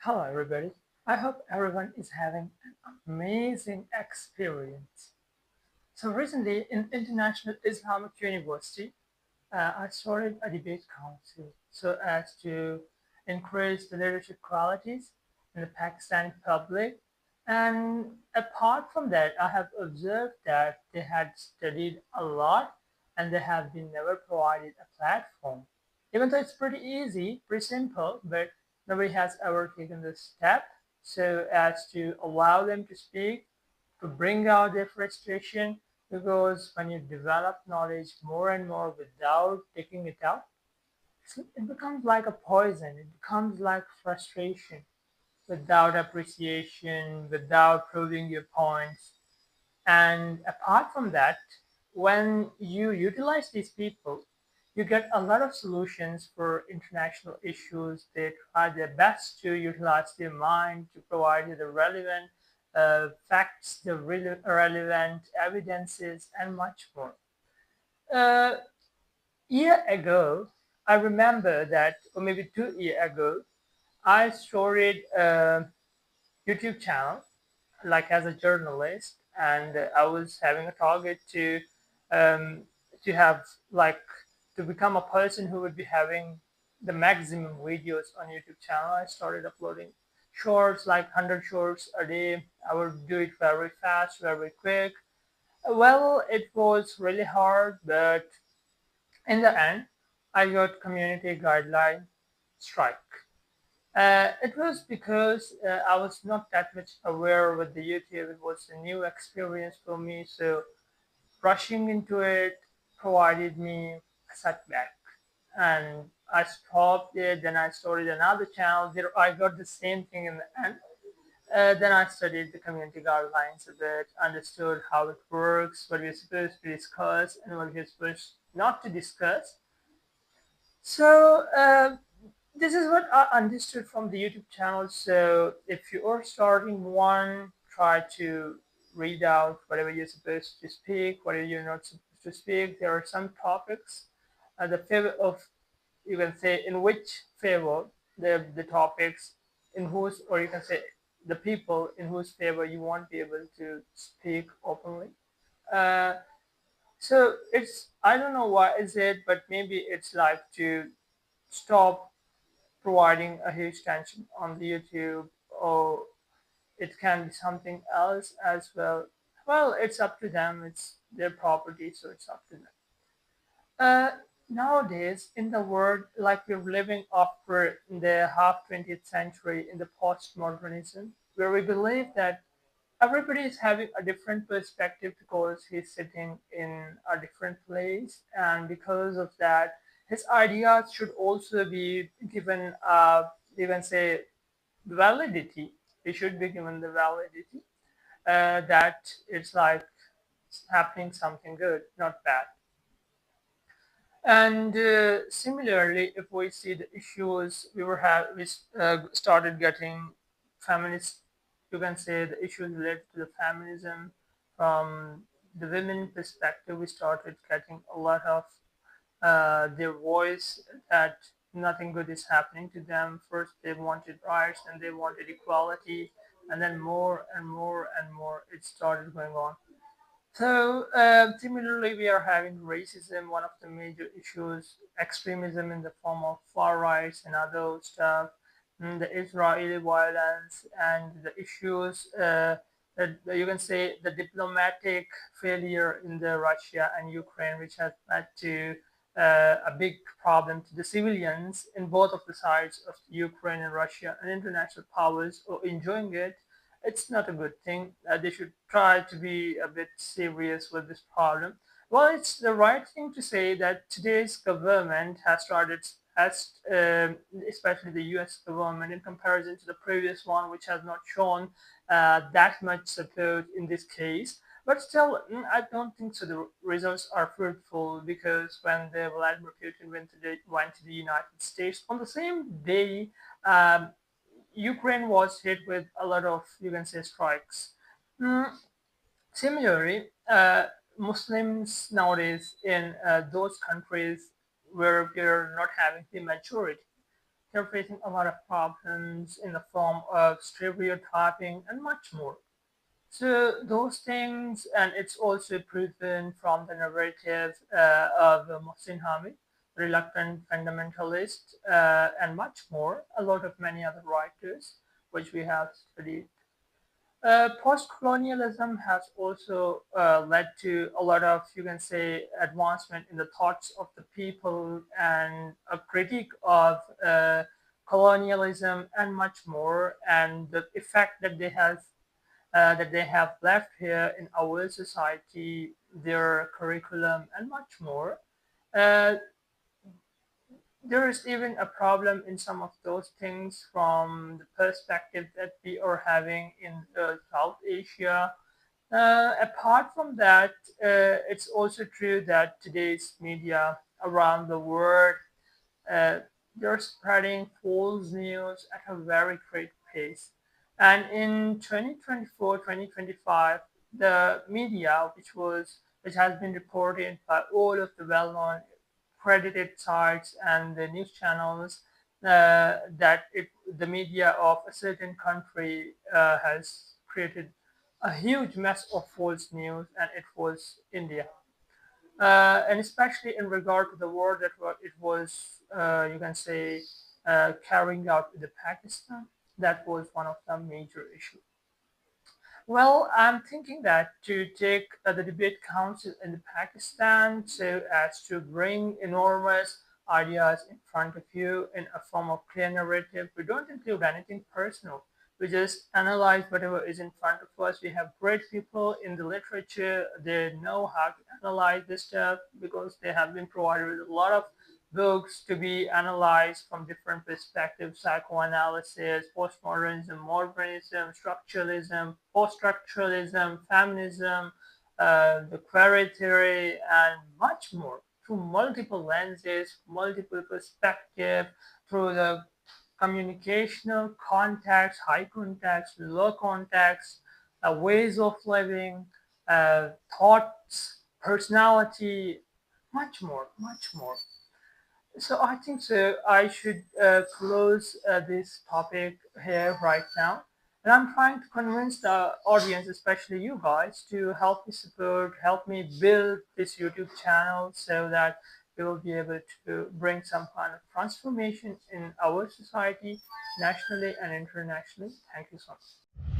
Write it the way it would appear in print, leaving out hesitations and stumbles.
Hello, everybody. I hope everyone is having an amazing experience. So, recently in International Islamic University, I started a debate council so as to increase the leadership qualities in the Pakistani public. And apart from that, I have observed that they had studied a lot and they have been never provided a platform. Even though it's pretty easy, pretty simple, but nobody has ever taken this step so as to allow them to speak, to bring out their frustration, because when you develop knowledge more and more without taking it out, it becomes like a poison. It becomes like frustration without appreciation, without proving your points. And apart from that, when you utilize these people, you get a lot of solutions for international issues. They try their best to utilize their mind to provide you the relevant facts, the relevant evidences, and much more. A year ago, I remember that, or maybe 2 years ago, I started a YouTube channel like as a journalist, and I was having a target um, to have like to become a person who would be having the maximum videos on YouTube channel. I started uploading shorts, like 100 shorts a day. I would do it very fast, very quick. Well, it was really hard, but in the end, I got community guideline strike. It was because I was not that much aware with the YouTube. It was a new experience for me, so rushing into it provided me a setback. And I stopped it, then I started another channel. There, I got the same thing in the end. Then I studied the community guidelines a bit, understood how it works, what we're supposed to discuss, and what we're supposed not to discuss. So this is what I understood from the YouTube channel. So if you are starting one, try to read out whatever you're supposed to speak, whatever you're not supposed to speak. There are some topics, the favor of, you can say, in which favor the topics, in whose, or you can say the people in whose favor you won't be able to speak openly. Uh, so it's, I don't know why is it, but maybe it's like to stop providing a huge tension on the YouTube, or it can be something else as well. Well, it's up to them. It's their property, so it's up to them. Uh, Nowadays, in the world, like we're living after the half 20th century in the postmodernism, where we believe that everybody is having a different perspective because he's sitting in a different place, and because of that, his ideas should also be given, you can say, validity. It should be given the validity that it's like happening something good, not bad. And similarly, if we see the issues we started getting feminist, you can say the issues related to the feminism from the women perspective. We started getting a lot of their voice that nothing good is happening to them. First, they wanted rights, and they wanted equality, and then more and more and more it started going on. So, similarly, we are having racism, one of the major issues, extremism in the form of far rights and other stuff, the Israeli violence, and the issues that you can say the diplomatic failure in the Russia and Ukraine, which has led to a big problem to the civilians in both of the sides of Ukraine and Russia, and international powers are enjoying it. It's not a good thing. They should try to be a bit serious with this problem. Well, it's the right thing to say that today's government has started, has especially the U.S. government, in comparison to the previous one, which has not shown that much support in this case. But still, I don't think so. The results are fruitful, because when the Vladimir Putin went to the United States on the same day, um, Ukraine was hit with a lot of, you can say, strikes. Mm, Similarly, Muslims nowadays in those countries where we're not having the majority, they're facing a lot of problems in the form of stereotyping and much more. So those things, and it's also proven from the narrative of Mohsin Hamid, reluctant fundamentalist, and much more. A lot of many other writers, which we have studied. Post-colonialism has also led to a lot of, you can say, advancement in the thoughts of the people and a critique of colonialism and much more, and the effect that they have left here in our society, their curriculum, and much more. Uh, there is even a problem in some of those things from the perspective that we are having in South Asia. Apart from that, it's also true that today's media around the world, uh, they're spreading false news at a very great pace. And in 2024, 2025, the media, which has been reported by all of the well-known credited sites and the news channels, that the media of a certain country has created a huge mess of false news, and it was India. And especially in regard to the war that it was, you can say, carrying out in the Pakistan, that was one of the major issues. Well, I'm thinking that to take the debate council in Pakistan so as to bring enormous ideas in front of you in a form of clear narrative. We don't include anything personal. We just analyze whatever is in front of us. We have great people in the literature. They know how to analyze this stuff because they have been provided with a lot of books to be analyzed from different perspectives: psychoanalysis, postmodernism, modernism, structuralism, post-structuralism, feminism, the queer theory, and much more through multiple lenses, multiple perspectives, through the communicational context, high context, low context, ways of living, thoughts, personality, much more, much more. So I think so. I should close this topic here right now. And I'm trying to convince the audience, especially you guys, to help me support, help me build this YouTube channel so that we will be able to bring some kind of transformation in our society, nationally and internationally. Thank you so much.